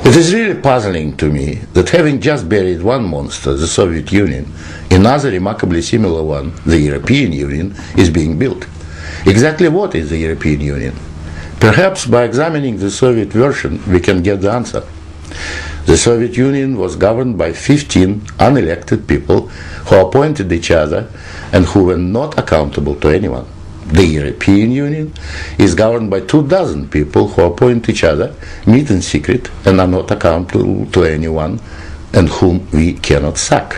It is really puzzling to me that having just buried one monster, the Soviet Union, another remarkably similar one, the European Union, is being built. Exactly what is the European Union? Perhaps by examining the Soviet version we can get the answer. The Soviet Union was governed by 15 unelected people who appointed each other and who were not accountable to anyone. The European Union is governed by 24 people who appoint each other, meet in secret, and are not accountable to anyone, and whom we cannot sack.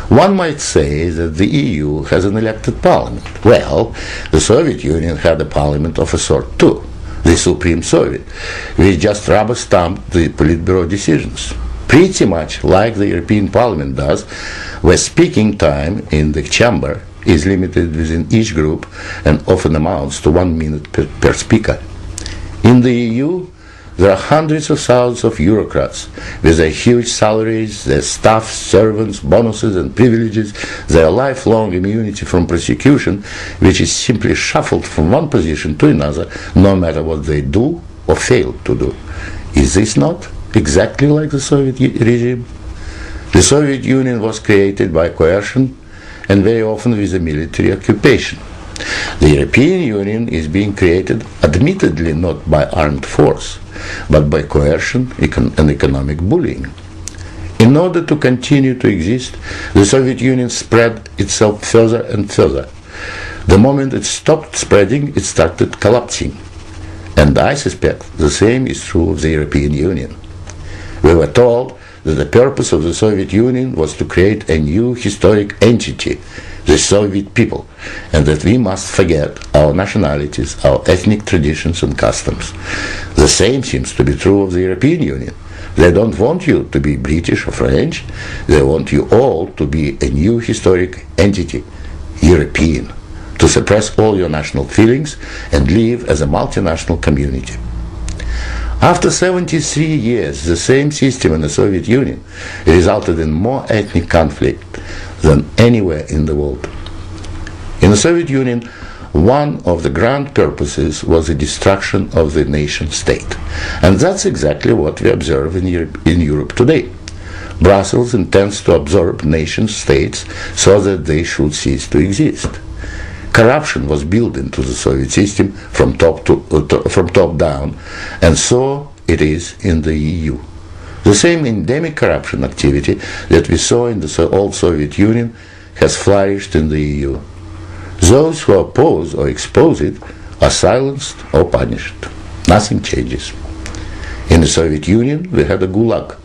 One might say that the EU has an elected parliament. Well, the Soviet Union had a parliament of a sort too, the Supreme Soviet, which just rubber-stamped the Politburo decisions. Pretty much like the European Parliament does, where speaking time in the chamber is limited within each group and often amounts to 1 minute per speaker. In the EU, there are hundreds of thousands of bureaucrats with their huge salaries, their staff, servants, bonuses and privileges, their lifelong immunity from prosecution, which is simply shuffled from one position to another, no matter what they do or fail to do. Is this not exactly like the Soviet regime? The Soviet Union was created by coercion and very often with a military occupation. The European Union is being created admittedly not by armed force, but by coercion and economic bullying. In order to continue to exist, the Soviet Union spread itself further and further. The moment it stopped spreading, it started collapsing. And I suspect the same is true of the European Union. We were told that the purpose of the Soviet Union was to create a new historic entity, the Soviet people, and that we must forget our nationalities, our ethnic traditions and customs. The same seems to be true of the European Union. They don't want you to be British or French, they want you all to be a new historic entity, European, to suppress all your national feelings and live as a multinational community. After 73 years, the same system in the Soviet Union resulted in more ethnic conflict than anywhere in the world. In the Soviet Union, one of the grand purposes was the destruction of the nation state. And that's exactly what we observe in Europe today. Brussels intends to absorb nation states so that they should cease to exist. Corruption was built into the Soviet system from top down, and so it is in the EU. The same endemic corruption activity that we saw in the old Soviet Union has flourished in the EU. Those who oppose or expose it are silenced or punished. Nothing changes. In the Soviet Union, we had a gulag.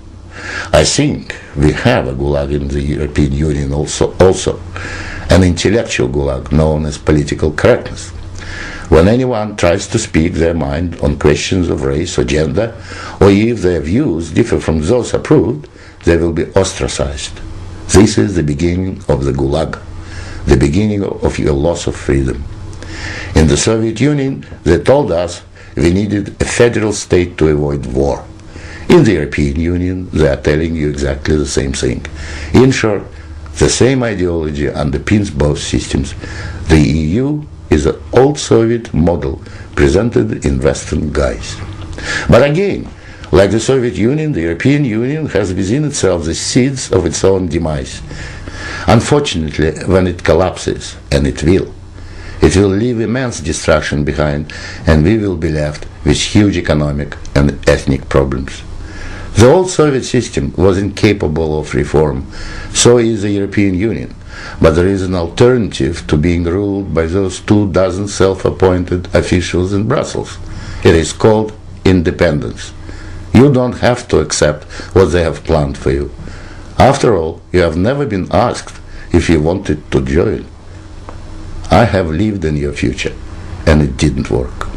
I think we have a gulag in the European Union also. An intellectual gulag known as political correctness. When anyone tries to speak their mind on questions of race or gender, or if their views differ from those approved, they will be ostracized. This is the beginning of the gulag, the beginning of your loss of freedom. In the Soviet Union, they told us we needed a federal state to avoid war. In the European Union, they are telling you exactly the same thing. In short, the same ideology underpins both systems. The EU is an old Soviet model presented in Western guise. But again, like the Soviet Union, the European Union has within itself the seeds of its own demise. Unfortunately, when it collapses, and it will leave immense destruction behind, and we will be left with huge economic and ethnic problems. The old Soviet system was incapable of reform, so is the European Union, but there is an alternative to being ruled by those 24 self-appointed officials in Brussels. It is called independence. You don't have to accept what they have planned for you. After all, you have never been asked if you wanted to join. I have lived in your future, and it didn't work.